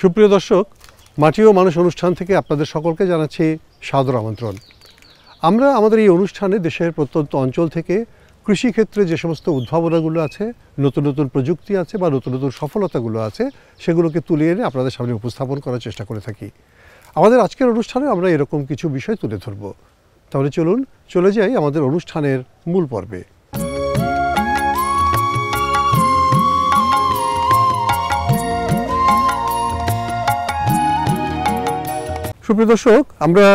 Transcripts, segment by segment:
সুপ্রিয় দর্শক, মাটি ও মানুষ অনুষ্ঠান থেকে আপনাদের সকলকে জানাচ্ছি সাদর আমন্ত্রণ। আমরা আমাদের এই অনুষ্ঠানে দেশের প্রত্যন্ত অঞ্চল থেকে কৃষিক্ষেত্রে যে সমস্ত উদ্ভাবনাগুলো আছে, নতুন নতুন প্রযুক্তি আছে বা নতুন নতুন সফলতাগুলো আছে, সেগুলোকে তুলে এনে আপনাদের সামনে উপস্থাপন করার চেষ্টা করে থাকি। আমাদের আজকের অনুষ্ঠানে আমরা এরকম কিছু বিষয় তুলে ধরব। তাহলে চলুন চলে যাই আমাদের অনুষ্ঠানের মূল পর্বে। সুপ্রিয় দর্শক, আমরা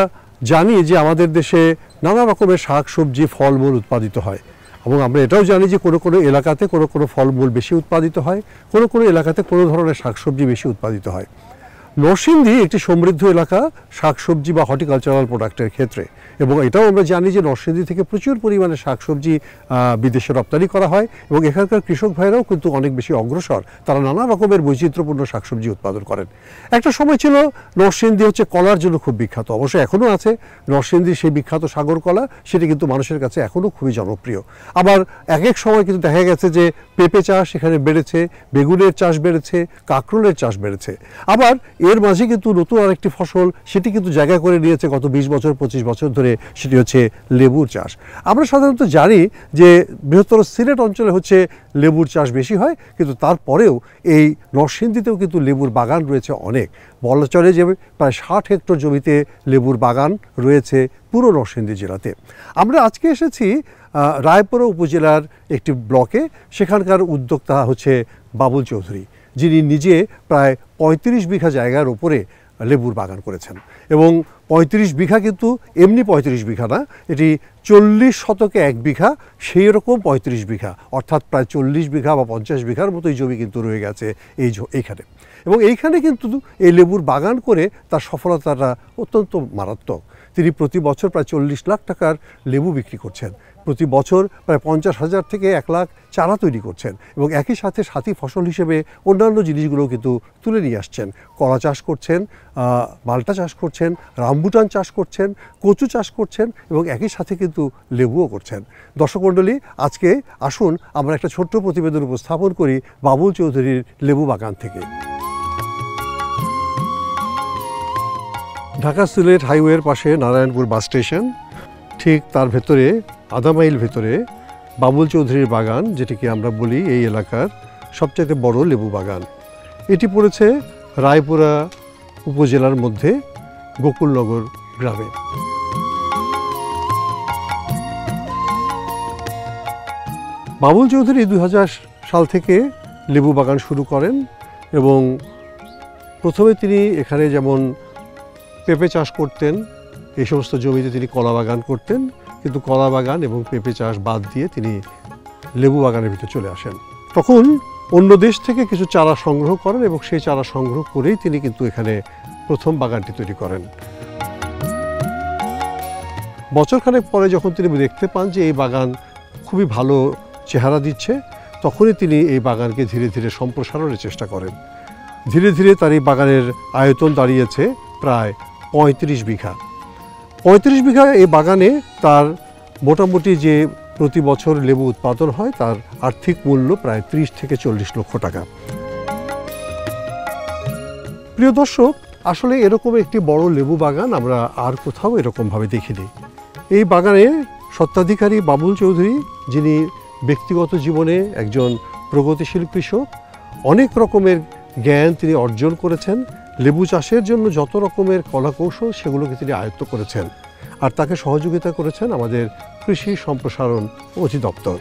জানি যে আমাদের দেশে নানা রকমের শাক সবজি ফলমূল উৎপাদিত হয় এবং আমরা এটাও জানি যে কোনো কোনো এলাকাতে কোনো কোনো ফলমূল বেশি উৎপাদিত হয়, কোনো কোনো এলাকাতে কোনো ধরনের শাকসবজি বেশি উৎপাদিত হয়। নরসিংদী একটি সমৃদ্ধ এলাকা শাকসবজি বা হর্টিকালচারাল প্রোডাক্টের ক্ষেত্রে, এবং এটাও আমরা জানি যে নরসিংদী থেকে প্রচুর পরিমাণে শাকসবজি বিদেশে রপ্তানি করা হয় এবং এখানকার কৃষক ভাইরাও কিন্তু অনেক বেশি অগ্রসর। তারা নানা রকমের বৈচিত্র্যপূর্ণ শাকসবজি উৎপাদন করেন। একটা সময় ছিল নরসিংদী হচ্ছে কলার জন্য খুব বিখ্যাত, অবশ্য এখনও আছে নরসিংদীর সেই বিখ্যাত সাগর কলা, সেটি কিন্তু মানুষের কাছে এখনও খুবই জনপ্রিয়। আবার এক এক সময় কিন্তু দেখা গেছে যে পেঁপে চাষ এখানে বেড়েছে, বেগুনের চাষ বেড়েছে, কাঁকরোলের চাষ বেড়েছে। আবার এর মাঝে কিন্তু নতুন আরেকটি ফসল সেটি কিন্তু জায়গা করে নিয়েছে গত 20 বছর 25 বছর ধরে, সেটি হচ্ছে লেবুর চাষ। আমরা সাধারণত জানি যে বৃহত্তর সিলেট অঞ্চলে হচ্ছে লেবুর চাষ বেশি হয়, কিন্তু তারপরেও এই নরসিংদীতেও কিন্তু লেবুর বাগান রয়েছে অনেক। বলা চলে যে প্রায় 60 হেক্টর জমিতে লেবুর বাগান রয়েছে পুরো নরসিংদী জেলাতে। আমরা আজকে এসেছি রায়পুরা উপজেলার একটি ব্লকে। সেখানকার উদ্যোক্তা হচ্ছে বাবুল চৌধুরী, যিনি নিজে প্রায় 35 বিঘা জায়গার উপরে লেবুর বাগান করেছেন। এবং 35 বিঘা কিন্তু এমনি 35 বিঘা না, এটি 40 শতকে 1 বিঘা, সেই রকম 35 বিঘা, অর্থাৎ প্রায় 40 বিঘা বা 50 বিঘার মতোই জমি কিন্তু রয়ে গেছে এইখানে। এবং এইখানে কিন্তু এই লেবুর বাগান করে তার সফলতাটা অত্যন্ত মারাত্মক। তিনি প্রতি বছর প্রায় 40 লাখ টাকার লেবু বিক্রি করছেন, প্রতি বছর প্রায় 50,000 থেকে 1 লাখ চারা তৈরি করছেন এবং একই সাথে সাথী ফসল হিসেবে অন্যান্য জিনিসগুলো কিন্তু তুলে নিয়ে আসছেন। কলা চাষ করছেন, মালটা চাষ করছেন, রামবুটান চাষ করছেন, কচু চাষ করছেন এবং একই সাথে কিন্তু লেবুও করছেন। দর্শক মণ্ডলী, আজকে আসুন আমরা একটা ছোট্ট প্রতিবেদন উপস্থাপন করি বাবুল চৌধুরীর লেবু বাগান থেকে। ঢাকা সিলেট হাইওয়ের পাশে নারায়ণপুর বাস স্টেশন, ঠিক তার ভেতরে আধা মাইল ভেতরে বাবুল চৌধুরীর বাগান, যেটিকে আমরা বলি এই এলাকার সবচেয়ে বড় লেবু বাগান। এটি পড়েছে রায়পুরা উপজেলার মধ্যে গোকুলনগর গ্রামে। বাবুল চৌধুরী 2000 সাল থেকে লেবু বাগান শুরু করেন এবং প্রথমে তিনি এখানে যেমন পেঁপে চাষ করতেন, এই সমস্ত জমিতে তিনি কলা বাগান করতেন, কিন্তু কলা বাগান এবং পেঁপে চাষ বাদ দিয়ে তিনি লেবু বাগানের ভিতরে চলে আসেন। তখন অন্য দেশ থেকে কিছু চারা সংগ্রহ করেন এবং সেই চারা সংগ্রহ করেই তিনি কিন্তু এখানে প্রথম বাগানটি তৈরি করেন। বছরখানেক পরে যখন তিনি দেখতে পান যে এই বাগান খুবই ভালো চেহারা দিচ্ছে, তখনই তিনি এই বাগানকে ধীরে ধীরে সম্প্রসারণের চেষ্টা করেন। ধীরে ধীরে তার এই বাগানের আয়তন দাঁড়িয়েছে প্রায় 35 বিঘা। 35 বিঘা এই বাগানে তার মোটামুটি যে প্রতি বছর লেবু উৎপাদন হয় তার আর্থিক মূল্য প্রায় 30 থেকে 40 লক্ষ টাকা। প্রিয় দর্শক, আসলে এরকম একটি বড় লেবু বাগান আমরা আর কোথাও এরকমভাবে দেখিনি। এই বাগানে স্বত্বাধিকারী বাবুল চৌধুরী, যিনি ব্যক্তিগত জীবনে একজন প্রগতিশীল কৃষক, অনেক রকমের জ্ঞান তিনি অর্জন করেছেন। লেবু চাষের জন্য যত রকমের কলাকৌশল সেগুলোকে তিনি আয়ত্ত করেছেন, আর তাকে সহযোগিতা করেছেন আমাদের কৃষি সম্প্রসারণ অধিদপ্তর।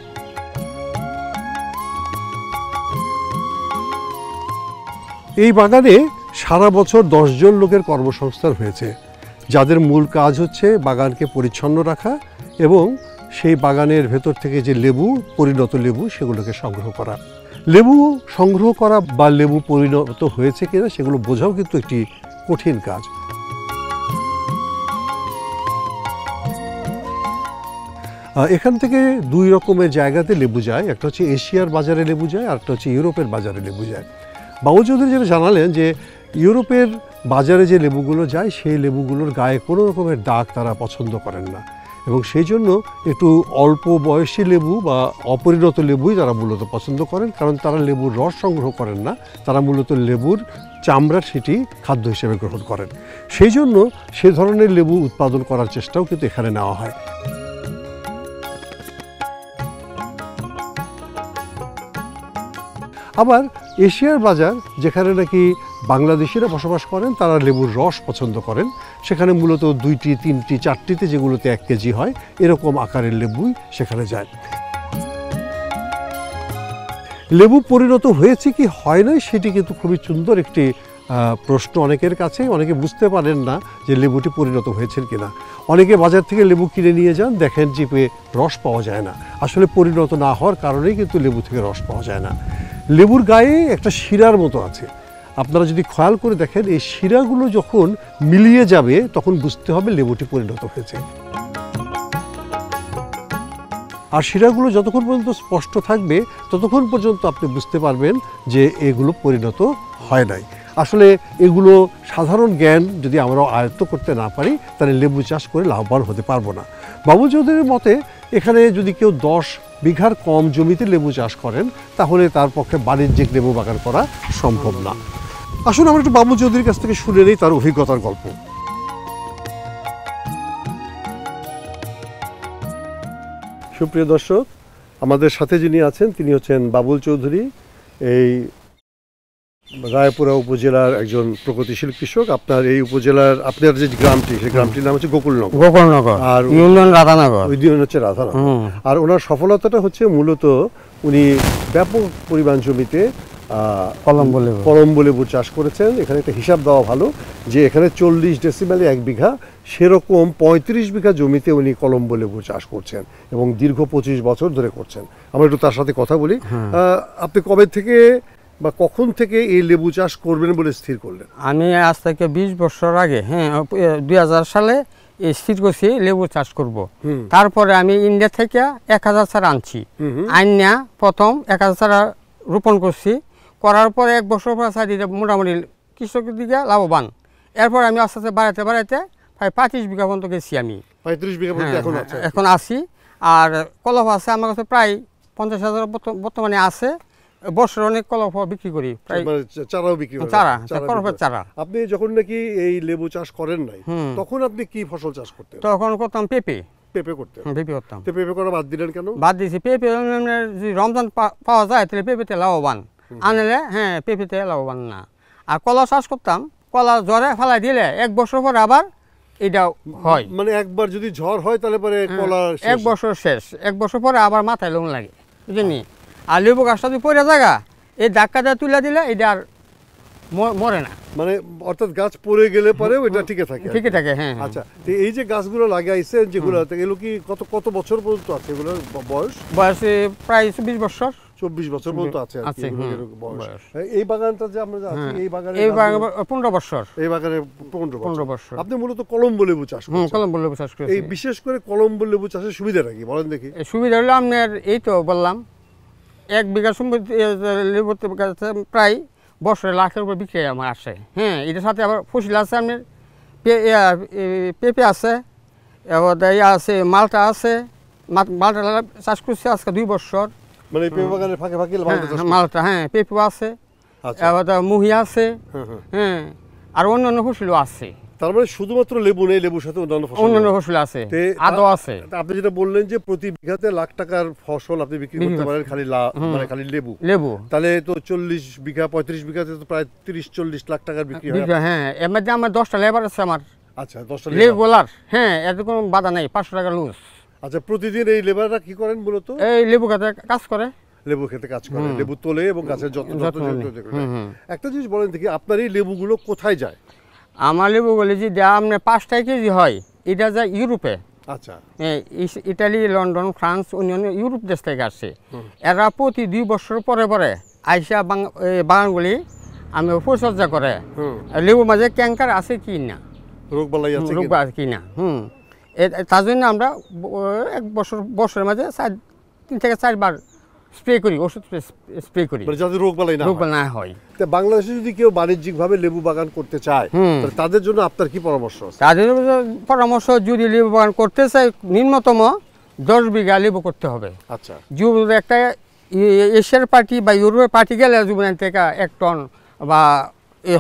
এই বাগানে সারা বছর 10 জন লোকের কর্মসংস্থান হয়েছে, যাদের মূল কাজ হচ্ছে বাগানকে পরিচ্ছন্ন রাখা এবং সেই বাগানের ভেতর থেকে যে লেবু, পরিণত লেবু, সেগুলোকে সংগ্রহ করা। লেবু সংগ্রহ করা বা লেবু পরিণত হয়েছে কিনা সেগুলো বোঝাও কিন্তু একটি কঠিন কাজ। এখান থেকে 2 রকমের জায়গাতে লেবু যায়, একটা হচ্ছে এশিয়ার বাজারে লেবু যায়, আর একটা হচ্ছে ইউরোপের বাজারে লেবু যায়। বাবুল চৌধুরী যেটা জানালেন যে ইউরোপের বাজারে যে লেবুগুলো যায় সেই লেবুগুলোর গায়ে কোনো রকমের দাগ তারা পছন্দ করেন না, এবং সেই জন্য একটু অল্প বয়সী লেবু বা অপরিণত লেবুই তারা মূলত পছন্দ করেন, কারণ তারা লেবুর রস সংগ্রহ করেন না, তারা মূলত লেবুর চামড়া সেটি খাদ্য হিসেবে গ্রহণ করেন। সেই জন্য সে ধরনের লেবু উৎপাদন করার চেষ্টাও কিন্তু এখানে নেওয়া হয়। আবার এশিয়ার বাজার, যেখানে নাকি বাংলাদেশিরা বসবাস করেন, তারা লেবুর রস পছন্দ করেন, সেখানে মূলত 2টি 3টি 4টিতে যেগুলোতে 1 কেজি হয় এরকম আকারের লেবুই সেখানে যায়। লেবু পরিণত হয়েছে কি হয় নাই সেটি কিন্তু খুবই সুন্দর একটি প্রশ্ন অনেকের কাছে। অনেকে বুঝতে পারেন না যে লেবুটি পরিণত হয়েছেন কিনা। অনেকে বাজার থেকে লেবু কিনে নিয়ে যান, দেখেন চিপে রস পাওয়া যায় না। আসলে পরিণত না হওয়ার কারণেই কিন্তু লেবু থেকে রস পাওয়া যায় না। লেবুর গায়ে একটা শিরার মতো আছে, আপনারা যদি খেয়াল করে দেখেন এই শিরাগুলো যখন মিলিয়ে যাবে তখন বুঝতে হবে লেবুটি পরিণত হয়েছে। আর শিরাগুলো যতক্ষণ পর্যন্ত স্পষ্ট থাকবে ততক্ষণ পর্যন্ত আপনি বুঝতে পারবেন যে এগুলো পরিণত হয় নাই। আসলে এগুলো সাধারণ জ্ঞান যদি আমরা আয়ত্ত করতে না পারি তাহলে লেবু চাষ করে লাভবান হতে পারবো না। বাবুল চৌধুরীর মতে এখানে যদি কেউ 10 বিঘার কম জমিতে লেবু চাষ করেন তাহলে তার পক্ষে বাণিজ্যিক লেবু বাগান করা সম্ভব না। আসুন আমরা একটু বাবুল চৌধুরীর কাছ থেকে শুনে নেই তার অভিজ্ঞতার গল্প। সুপ্রিয় দর্শক, আমাদের সাথে যিনি আছেন তিনি হচ্ছেন বাবুল চৌধুরী, এই রায়পুরা উপজেলার একজন প্রগতিশীল কৃষক। আপনার এই উপজেলার আপনার যে গ্রামটি, সেই গ্রামটির নাম হচ্ছে গোকুলনগর, আর ইউনিয়ন রাধানগর, ইউনিয়ন হচ্ছে রাধানগর। আর ওনার সফলতাটা হচ্ছে মূলত উনি ব্যাপক পরিমাণ জমিতে কলম্বো লেবু চাষ করেছেন। এখানে একটা হিসাব দেওয়া ভালো যে এখানে 40 ডেসিমেলে 1 বিঘা, সেরকম 35 বিঘা জমিতে উনি কলম্বো লেবু চাষ করছেন এবং দীর্ঘ 25 বছর ধরে করছেন। আমরা একটু তার সাথে কথা বলি। আপনি কবে থেকে বা কখন থেকে এই লেবু চাষ করবেন বলে স্থির করলেন? আমি আজ থেকে 20 বছর আগে 2000 সালে স্থির করছি লেবু চাষ করব। তারপরে আমি ইন্ডিয়া থেকে 1000 চারা আনছি, আইনা প্রথম 1000 চারা রোপণ করছি। করার পরে 1 বছর পর মোটামুটি কৃষকের দিকে লাভবান। এরপর আমি আস্তে আস্তে বাড়াতে প্রায় 35 বিঘা পর্যন্ত গেছি। আমি 35 বিঘা পর্যন্ত এখন আছি। আর কলফ আছে আমার কাছে প্রায় 50,000 বর্তমানে আছে। বছর অনেক কলফ বিক্রি করি, প্রায় চারাও বিক্রি করেন। কলফের চারা। আপনি যখন নাকি এই লেবু চাষ করেন নাই তখন আপনি কি ফসল চাষ করতেন? তখন করতাম পেঁপে করতেন। পেঁপে করতাম। পেঁপে করা বাদ দিলেন কেন? বাদ দিয়েছি পেঁপে যদি রমজান পাওয়া যায় তাহলে পেঁপেতে লাভবান, আনলে পেঁপেতে লাভবান না। আর কলা চাষ করতাম, কলা জ্বরে ফেলাই দিলে 1 বছর পর আবার এটা হয়। মানে একবার যদি ঝড় হয় তাহলে পরে কলা 1 বছর শেষ, 1 বছর পরে আবার মাথায় লোন লাগে, বুঝলি? আর লেবু গাছটা যদি পড়ে জায়গা এই ধাক্কাটা তুলে দিলে এটা আর মরে না। মানে অর্থাৎ গাছ পড়ে গেলে পরেও এটা টিকে থাকে? টিকে থাকে, হ্যাঁ। আচ্ছা, এই যে গাছগুলো লাগাইছেন যেগুলো, এগুলো কি কত বছর পর্যন্ত আছে? এগুলোর বয়স প্রায় 24 বছর 24 বছর পর্যন্ত আছে আর কি বয়স। এই বাগানটা যে আমরা আছি এই বাগানে 15 বছর। এই বাগানে 15 বছর। আপনি মূলত কলম্বো লেবু চাষ করেন? কলম্বো লেবু চাষ করেন। এই বিশেষ করে কলম্বো লেবু চাষের সুবিধাটা কি বলেন দেখি? সুবিধা হলো আপনার এই তো বললাম 1 বিঘা লেবু গাছে প্রায় বছরে লাখের উপর বিক্রি আমার আসে। এটার সাথে আবার ফসল আছে, আপনার পেঁপে আছে, এবার আছে মালটা আছে। মালটা চাষ করছে আজকে 2 বছর। মানে পেঁপে বাগানের ফাঁকে ফাঁকে মালটা, পেঁপে আছে, এবার মুহি আছে, আর অন্যান্য ফসলও আছে। তার মানে শুধুমাত্র লেবু নেই, লেবুর সাথে অন্যান্য ফসল আছে, আদা আছে। আপনি যেটা বললেন যে প্রতি বিঘাতে লাখ টাকার ফসল আপনি বিক্রি করতে পারেন খালি লেবু, তাহলে তো 40 বিঘা 35 বিঘাতে তো প্রায় 30-40 লাখ টাকার বিক্রি হয়। এর মধ্যে আমার 10টা লেবার আছে আমার। আচ্ছা, 10টা লেবু বলার, এত কোনো বাধা নাই, 500 টাকা লুজ। আচ্ছা, প্রতিদিন এই লেবাররা কি করেন মূলত? এই লেবু খেতে কাজ করে, লেবু খেতে কাজ করে, লেবু তোলে এবং গাছের যত্ন। একটা জিনিস বলেন দেখি, আপনার এই লেবুগুলো কোথায় যায়? আমার লেবু বলে যে আপনার 5 কেজি হয়, এটা যায় ইউরোপে। আচ্ছা, ইটালি, লন্ডন, ফ্রান্স, অন্যান্য ইউরোপ দেশ থেকে আসে। এরা প্রতি 2 বছর পরে পরে আইসা বাগানগুলি আমি পরিচর্যা করে। লেবু মাঝে ক্যাঙ্কার আছে কি না, রোগ আছে কি না, তার জন্য আমরা 1 বছরের মাঝে 3 থেকে 4 বার স্প্রে করি, ওষুধ স্প্রে করি, মানে যাতে রোগবালাই না রোগ হয়। না হয়। তা বাংলাদেশে যদি কেউ বাণিজ্যিকভাবে লেবু বাগান করতে চায় তাহলে তাদের জন্য আপনার কি পরামর্শ আছে? তাদের পরামর্শ, যদি লেবু বাগান করতে চায় নিম্নতম 10 বিঘা লেবু করতে হবে। আচ্ছা, যদি একটা এশিয়ার পার্টি বা ইউরোপের পার্টি গেলে জীবনের থেকে 1 টন বা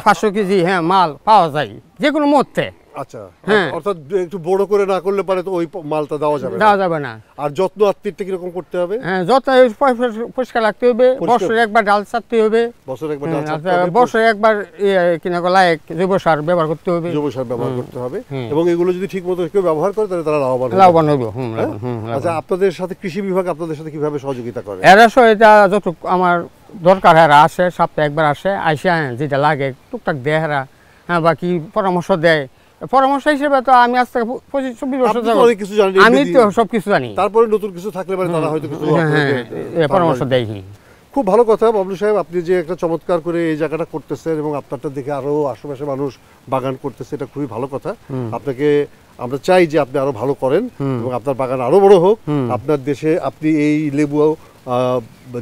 500 কেজি মাল পাওয়া যায় যে কোনো মধ্যে। আচ্ছা, হ্যাঁ। অর্থাৎ একটু বড় করে না করলে পারে তো ওই মালটা দেওয়া যাবে না। দেওয়া যাবে না। আর যত্ন আত্মীয়টা কিরকম করতে হবে? হ্যাঁ, যত পরিষ্কার রাখতে হবে, বছরে একবার ডাল ছাড়তে হবে, বছরে একবার ডাল ছাঁটতে হবে, বছরে একবার লায়ক জৈব সার ব্যবহার করতে হবে, জৈব সার ব্যবহার করতে হবে, এবং এগুলো যদি ঠিক মতো কেউ ব্যবহার করে তাহলে তারা লাভবান হবে। লাভবান হবে। আচ্ছা, আপনাদের সাথে কৃষি বিভাগ আপনাদের সাথে কিভাবে সহযোগিতা করে? এরা এটা যত আমার দরকার এরা আসে, সপ্তাহে একবার আসে, আইসা যেটা লাগে টুকটাক দেয় এরা, বাকি পরামর্শ দেয়। পরামর্শ হিসেবে তো আমি আজ থেকে 25-24 বছর আপনি তো অনেক কিছু জানেন, আমি তো সবকিছু জানি। তারপরে নতুন কিছু থাকলে মানে তারা হয়তো কিছু পরামর্শ দেয়। খুব ভালো কথা বাবলু সাহেব, আপনি যে একটা চমৎকার করে এই জায়গাটা করতেছেন এবং আপনারটা দেখে আরো আশেপাশে মানুষ বাগান করতেছে, এটা খুবই ভালো কথা। আপনাকে আমরা চাই যে আপনি আরো ভালো করেন এবং আপনার বাগান আরো বড় হোক। আপনার দেশে আপনি এই লেবু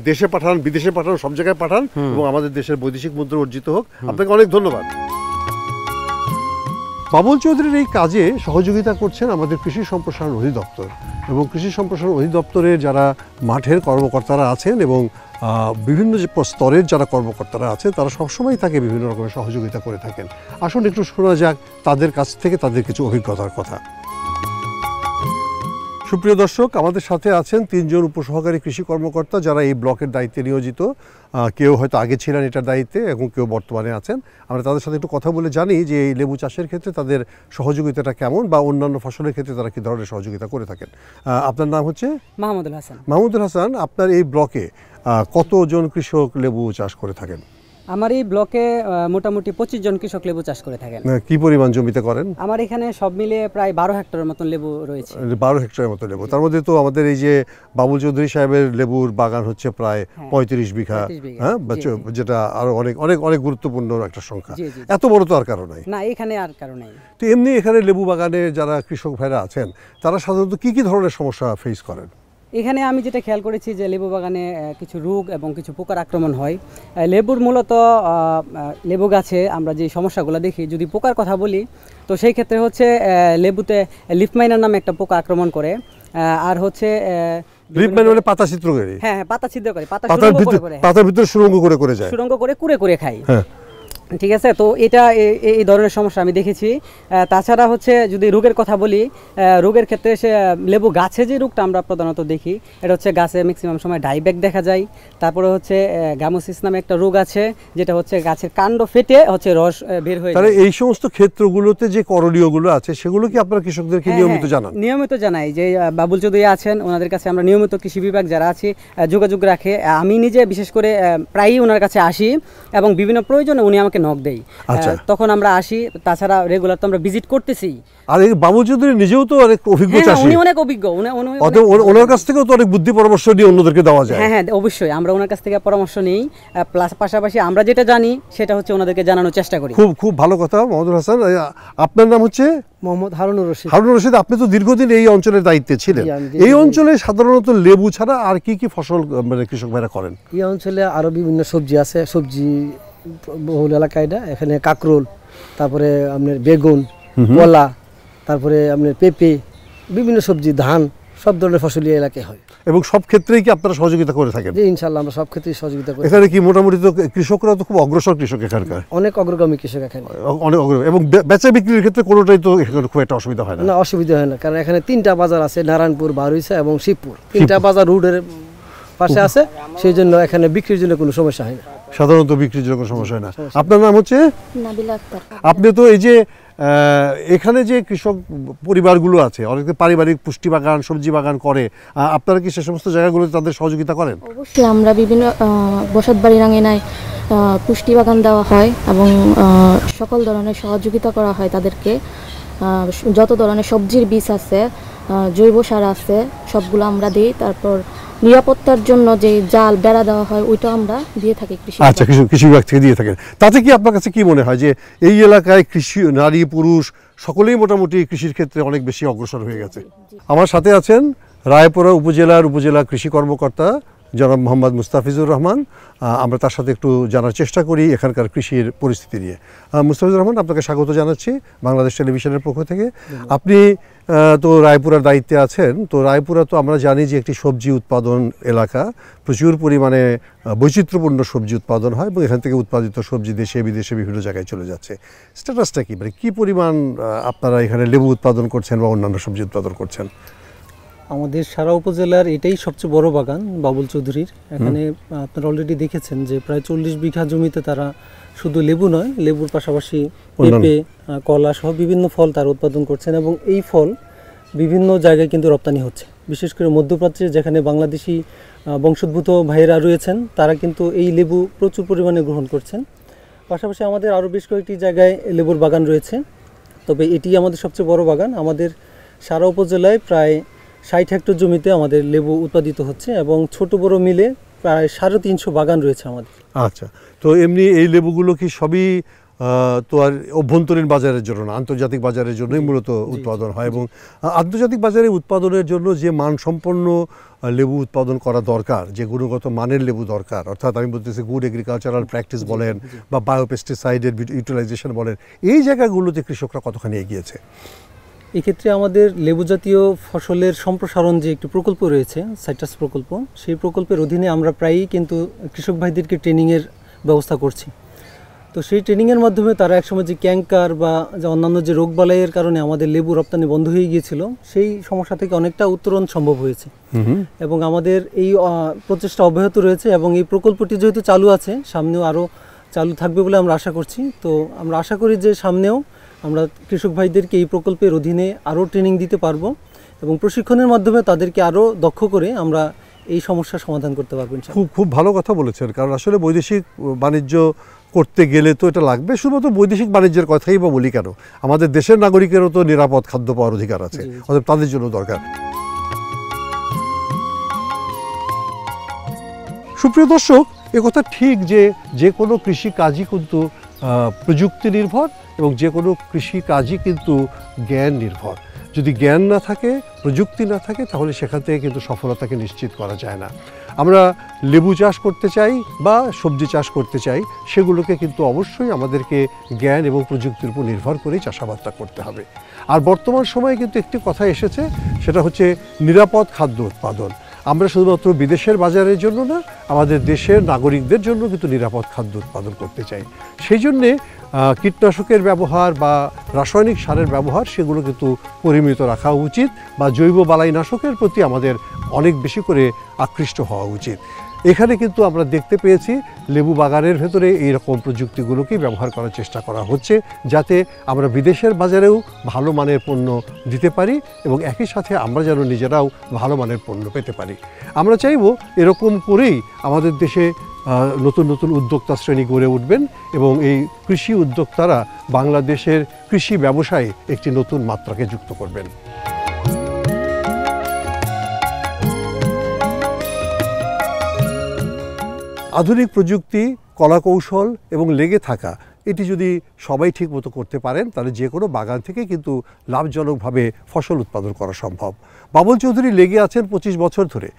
দেশে পাঠান, বিদেশে পাঠান, সব জায়গায় পাঠান এবং আমাদের দেশের বৈদেশিক মুদ্রা অর্জিত হোক। আপনাকে অনেক ধন্যবাদ। বাবুল চৌধুরীর এই কাজে সহযোগিতা করছেন আমাদের কৃষি সম্প্রসারণ অধিদপ্তর, এবং কৃষি সম্প্রসারণ অধিদপ্তরের যারা মাঠের কর্মকর্তারা আছেন এবং বিভিন্ন যে স্তরের যারা কর্মকর্তারা আছেন তারা সবসময় তাকে বিভিন্ন রকমের সহযোগিতা করে থাকেন। আসুন একটু শোনা যাক তাদের কাছ থেকে তাদের কিছু অভিজ্ঞতার কথা। সুপ্রিয় দর্শক, আমাদের সাথে আছেন 3 জন উপসহকারী কৃষি কর্মকর্তা যারা এই ব্লকের দায়িত্বে নিয়োজিত। কেউ হয়তো আগে ছিলেন এটার দায়িত্বে এবং কেউ বর্তমানে আছেন। আমরা তাদের সাথে একটু কথা বলে জানি যে এই লেবু চাষের ক্ষেত্রে তাদের সহযোগিতাটা কেমন বা অন্যান্য ফসলের ক্ষেত্রে তারা কী ধরনের সহযোগিতা করে থাকেন। আপনার নাম হচ্ছে? মাহমুদুল হাসান। মাহমুদুল হাসান, আপনার এই ব্লকে কতজন কৃষক লেবু চাষ করে থাকেন? আমার এই ব্লকে মোটামুটি 25 জন কৃষক লেবু চাষ করে থাকেন। কি পরিমাণ জমিতে করেন? আমার এখানে সব মিলিয়ে প্রায় 12 হেক্টরের মতন লেবু রয়েছে। 12 হেক্টরের মতো লেবু। তার মধ্যে তো আমাদের এই যে বাবুল চৌধুরী সাহেবের লেবুর বাগান হচ্ছে প্রায় 35 বিঘা, হ্যাঁ, যেটা আরো অনেক অনেক অনেক গুরুত্বপূর্ণ একটা সংখ্যা। এত বড় তো আর কারণ নাই। না, এখানে আর কারণ নাই। তো এমনি এখানে লেবু বাগানে যারা কৃষক ভাইরা আছেন তারা সাধারণত কি কি ধরনের সমস্যা ফেস করেন? এখানে আমি যেটা খেয়াল করেছি যে লেবু বাগানে কিছু রোগ এবং কিছু পোকার আক্রমণ হয়। লেবুর মূলত লেবু গাছে আমরা যে সমস্যাগুলো দেখি, যদি পোকার কথা বলি তো সেই ক্ষেত্রে হচ্ছে লেবুতে লিফ মাইনার নামে একটা পোকা আক্রমণ করে। আর হচ্ছে লিফ মাইনার মানে পাতা ছিদ্র করে। হ্যাঁ, পাতা ছিদ্র করে, পাতার ভিতরে সুরঙ্গ করে যায়, সুরঙ্গ করে কুড়ে খায়। হ্যাঁ, ঠিক আছে। তো এটা এই ধরনের সমস্যা আমি দেখেছি। তাছাড়া হচ্ছে যদি রোগের কথা বলি, রোগের ক্ষেত্রে সে লেবু গাছে যে রোগটা আমরা প্রধানত দেখি এটা হচ্ছে গাছে ম্যাক্সিমাম সময় ডাইব্যাক দেখা যায়। তারপরে হচ্ছে গামোসিস নামে একটা রোগ আছে যেটা হচ্ছে গাছের কাণ্ড ফেটে হচ্ছে রস বের হয়ে যায়। তাহলে এই সমস্ত ক্ষেত্রগুলোতে যে করণীয়গুলো আছে সেগুলো কি আপনারা কৃষকদেরকে নিয়মিত জানান? নিয়মিত জানাই। যে বাবুল চৌধুরী আছেন ওনাদের কাছে আমরা নিয়মিত কৃষি বিভাগ যারা আছে যোগাযোগ রাখে। আমি নিজে বিশেষ করে প্রায়ই ওনার কাছে আসি এবং বিভিন্ন প্রয়োজনে উনি আমাকে নক দেই, তখন আমরা আসি। তাছাড়া রেগুলার তো আমরা ভিজিট করতেছি। আর এই বাবুল চৌধুরী নিজেও তো অনেক অভিজ্ঞ চাষী, উনি অনেক অভিজ্ঞ, ওনার কাছ থেকেও তো অনেক বুদ্ধি পরামর্শ নিয়ে অন্যদেরকে দেওয়া যায়। হ্যাঁ, অবশ্যই আমরা ওনার কাছ থেকে পরামর্শ নিই, প্লাস পাশাপাশি আমরা যেটা জানি সেটা হচ্ছে ওনাদেরকে জানানোর চেষ্টা করি। খুব ভালো কথা। মাহমুদুল হাসান, আপনার নাম হচ্ছে? মোহাম্মদ হারুনুর রশিদ। হারুনুর রশিদ, আপনি তো দীর্ঘদিন এই অঞ্চলের দায়িত্বে ছিলেন। এই অঞ্চলে সাধারণত লেবু ছাড়া আর কি কি ফসল মানে কৃষক ভাইরা করেন? এই অঞ্চলে আরো বিভিন্ন সবজি আছে, সবজি বহুল এলাকা এটা। এখানে কাকরোল, তারপরে আপনার বেগুন, কলা, তারপরে আপনার পেঁপে, বিভিন্ন সবজি, ধান, সব ধরনের ফসল এই এলাকায় হয়। এবং সব ক্ষেত্রেই কি আপনারা সহযোগিতা করে থাকেন? জি, ইনশাআল্লাহ আমরা সব ক্ষেত্রেই সহযোগিতা করি। এখানে কি মোটামুটি তো কৃষকরা তো খুব অগ্রসর কৃষক, এখানকার অনেক অগ্রগামী কৃষক এখানে, অনেক অগ্রগামী, এবং বেচা বিক্রির ক্ষেত্রে কোনোটাই তো এখানে খুব একটা অসুবিধা হয় না। না, অসুবিধা হয় না, কারণ এখানে 3টা বাজার আছে, নারায়ণপুর, বারুইছা এবং শিবপুর। 3টা বাজার রোডের পাশে আছে, সেই জন্য এখানে বিক্রির জন্য কোনো সমস্যা হয় না। সাধারণত বিক্রির জন্য কোনো সমস্যা হয় না। আপনার নাম হচ্ছে? নাবিলা আক্তার। আপনি তো এই যে এখানে যে কৃষক পরিবারগুলো আছে অনেকে পারিবারিক পুষ্টি বাগান, সবজি বাগান করে, আপনারা কি সে সমস্ত জায়গাগুলোতে তাদের সহযোগিতা করেন? অবশ্যই আমরা বিভিন্ন বসত বাড়ির আঙিনায় পুষ্টি বাগান দেওয়া হয় এবং সকল ধরনের সহযোগিতা করা হয় তাদেরকে। যত ধরনের সবজির বীজ আছে, জৈব সার আছে, সবগুলো আমরা দিই। তারপর নিরাপত্তার জন্য যে জাল বেড়া দেওয়া হয় ওইটাও আমরা দিয়ে থাকি কৃষি। আচ্ছা, কৃষি বিভাগ থেকে দিয়ে থাকেন। তাতে কি আপনার কাছে কি মনে হয় যে এই এলাকায় কৃষি নারী পুরুষ সকলেই মোটামুটি কৃষির ক্ষেত্রে অনেক বেশি অগ্রসর হয়ে গেছে? আমার সাথে আছেন রায়পুরা উপজেলা কৃষি কর্মকর্তা জনাব মোহাম্মদ মুস্তাফিজুর রহমান। আমরা তার সাথে একটু জানার চেষ্টা করি এখানকার কৃষির পরিস্থিতি নিয়ে। মুস্তাফিজুর রহমান, আপনাকে স্বাগত জানাচ্ছি বাংলাদেশ টেলিভিশনের পক্ষ থেকে। আপনি তো রায়পুরার দায়িত্বে আছেন। তো রায়পুরা তো আমরা জানি যে একটি সবজি উৎপাদন এলাকা, প্রচুর পরিমাণে বৈচিত্র্যপূর্ণ সবজি উৎপাদন হয় এবং এখান থেকে উৎপাদিত সবজি দেশে বিদেশে বিভিন্ন জায়গায় চলে যাচ্ছে। স্ট্যাটাসটা কী, মানে কী পরিমাণ আপনারা এখানে লেবু উৎপাদন করছেন বা অন্যান্য সবজি উৎপাদন করছেন? আমাদের সারা উপজেলার এটাই সবচেয়ে বড় বাগান বাবুল চৌধুরীর। এখানে আপনারা অলরেডি দেখেছেন যে প্রায় 40 বিঘা জমিতে তারা শুধু লেবু নয়, লেবুর পাশাপাশি পেঁপে, কলা সহ বিভিন্ন ফল তারা উৎপাদন করছেন এবং এই ফল বিভিন্ন জায়গায় কিন্তু রপ্তানি হচ্ছে। বিশেষ করে মধ্যপ্রাচ্যে যেখানে বাংলাদেশি বংশোদ্ভূত ভাইয়েরা রয়েছেন তারা কিন্তু এই লেবু প্রচুর পরিমাণে গ্রহণ করছেন। পাশাপাশি আমাদের আরও বেশ কয়েকটি জায়গায় লেবুর বাগান রয়েছে, তবে এটি আমাদের সবচেয়ে বড় বাগান। আমাদের সারা উপজেলায় প্রায় 60 হেক্টর জমিতে আমাদের লেবু উৎপাদিত হচ্ছে এবং ছোট বড় মিলে প্রায় 350 বাগান রয়েছে আমাদের। আচ্ছা, তো এমনি এই লেবুগুলো কি সবই তো আর অভ্যন্তরীণ বাজারের জন্য না, আন্তর্জাতিক বাজারের জন্যই মূলত উৎপাদন হয়? এবং আন্তর্জাতিক বাজারে উৎপাদনের জন্য যে মানসম্পন্ন লেবু উৎপাদন করা দরকার, যে গুণগত মানের লেবু দরকার, অর্থাৎ আমি বলতেছি গুড এগ্রিকালচারাল প্র্যাকটিস বলেন বা বায়োপেস্টিসাইডের ইউটিলাইজেশন বলেন, এই জায়গাগুলোতে কৃষকরা কতখানি এগিয়েছে? এক্ষেত্রে আমাদের লেবু জাতীয় ফসলের সম্প্রসারণ যে একটি প্রকল্প রয়েছে, সাইট্রাস প্রকল্প, সেই প্রকল্পের অধীনে আমরা প্রায়ই কিন্তু কৃষক ভাইদেরকে ট্রেনিংয়ের ব্যবস্থা করছি। তো সেই ট্রেনিংয়ের মাধ্যমে তারা একসময় যে ক্যাঙ্কার বা যে অন্যান্য যে রোগবালাইয়ের কারণে আমাদের লেবু রপ্তানি বন্ধ হয়ে গিয়েছিল, সেই সমস্যা থেকে অনেকটা উত্তরণ সম্ভব হয়েছে এবং আমাদের এই প্রচেষ্টা অব্যাহত রয়েছে এবং এই প্রকল্পটি যেহেতু চালু আছে, সামনেও আরও চালু থাকবে বলে আমরা আশা করছি। তো আমরা আশা করি যে সামনেও আমরা কৃষক ভাইদেরকে এই প্রকল্পের অধীনে আরও ট্রেনিং দিতে পারবো এবং প্রশিক্ষণের মাধ্যমে তাদেরকে আরও দক্ষ করে আমরা এই সমস্যার সমাধান করতে পারবো। খুব ভালো কথা বলেছেন, কারণ আসলে বৈদেশিক বাণিজ্য করতে গেলে তো এটা লাগবে। শুধুমাত্র বৈদেশিক বাণিজ্যের কথাই বা বলি কেন, আমাদের দেশের নাগরিকেরও তো নিরাপদ খাদ্য পাওয়ার অধিকার আছে, অতএব তাদের জন্য দরকার। সুপ্রিয় দর্শক, একথা ঠিক যে যে কোনো কৃষিকাজই কিন্তু প্রযুক্তি নির্ভর এবং যে কোনো কৃষিকাজই কিন্তু জ্ঞান নির্ভর। যদি জ্ঞান না থাকে, প্রযুক্তি না থাকে, তাহলে সেখান থেকে কিন্তু সফলতাকে নিশ্চিত করা যায় না। আমরা লেবু চাষ করতে চাই বা সবজি চাষ করতে চাই, সেগুলোকে কিন্তু অবশ্যই আমাদেরকে জ্ঞান এবং প্রযুক্তির উপর নির্ভর করেই চাষাবাদটা করতে হবে। আর বর্তমান সময়ে কিন্তু একটি কথা এসেছে, সেটা হচ্ছে নিরাপদ খাদ্য উৎপাদন। আমরা শুধুমাত্র বিদেশের বাজারের জন্য না, আমাদের দেশের নাগরিকদের জন্য কিন্তু নিরাপদ খাদ্য উৎপাদন করতে চাই। সেই জন্যে কীটনাশকের ব্যবহার বা রাসায়নিক সারের ব্যবহার সেগুলো কিন্তু পরিমিত রাখা উচিত বা জৈব বালাইনাশকের প্রতি আমাদের অনেক বেশি করে আকৃষ্ট হওয়া উচিত। এখানে কিন্তু আমরা দেখতে পেয়েছি লেবু বাগানের ভেতরে এইরকম প্রযুক্তিগুলোকেই ব্যবহার করার চেষ্টা করা হচ্ছে, যাতে আমরা বিদেশের বাজারেও ভালো মানের পণ্য দিতে পারি এবং একই সাথে আমরা যেন নিজেরাও ভালো মানের পণ্য পেতে পারি। আমরা চাইব এরকম করেই আমাদের দেশে নতুন নতুন উদ্যোক্তা শ্রেণী গড়ে উঠবেন এবং এই কৃষি উদ্যোক্তারা বাংলাদেশের কৃষি ব্যবসায়ে একটি নতুন মাত্রাকে যুক্ত করবেন। আধুনিক প্রযুক্তি, কলাকৌশল এবং লেগে থাকা, এটি যদি সবাই ঠিক মতো করতে পারেন, তাহলে যে কোনো বাগান থেকে কিন্তু লাভজনকভাবে ফসল উৎপাদন করা সম্ভব। বাবুল চৌধুরী লেগে আছেন 25 বছর ধরে।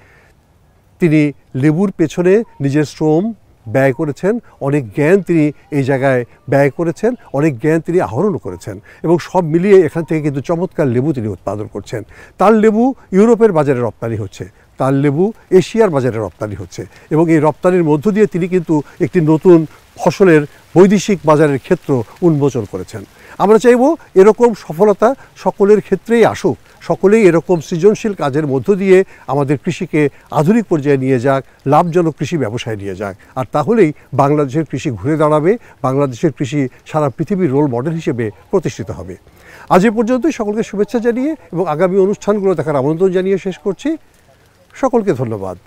তিনি লেবুর পেছনে নিজের শ্রম ব্যয় করেছেন, অনেক জ্ঞান তিনি এই জায়গায় ব্যয় করেছেন, অনেক জ্ঞান তিনি আহরণও করেছেন এবং সব মিলিয়ে এখান থেকে কিন্তু চমৎকার লেবু তিনি উৎপাদন করছেন। তার লেবু ইউরোপের বাজারে রপ্তানি হচ্ছে, তার লেবু এশিয়ার বাজারে রপ্তানি হচ্ছে এবং এই রপ্তানির মধ্য দিয়ে তিনি কিন্তু একটি নতুন ফসলের বৈদেশিক বাজারের ক্ষেত্র উন্মোচন করেছেন। আমরা চাইব এরকম সফলতা সকলের ক্ষেত্রেই আসুক, সকলেই এরকম সৃজনশীল কাজের মধ্য দিয়ে আমাদের কৃষিকে আধুনিক পর্যায়ে নিয়ে যাক, লাভজনক কৃষি ব্যবসায় নিয়ে যাক। আর তাহলেই বাংলাদেশের কৃষি ঘুরে দাঁড়াবে, বাংলাদেশের কৃষি সারা পৃথিবীর রোল মডেল হিসেবে প্রতিষ্ঠিত হবে। আজ এ পর্যন্তই সকলকে শুভেচ্ছা জানিয়ে এবং আগামী অনুষ্ঠানগুলো দেখার আমন্ত্রণ জানিয়ে শেষ করছি। সকলকে ধন্যবাদ।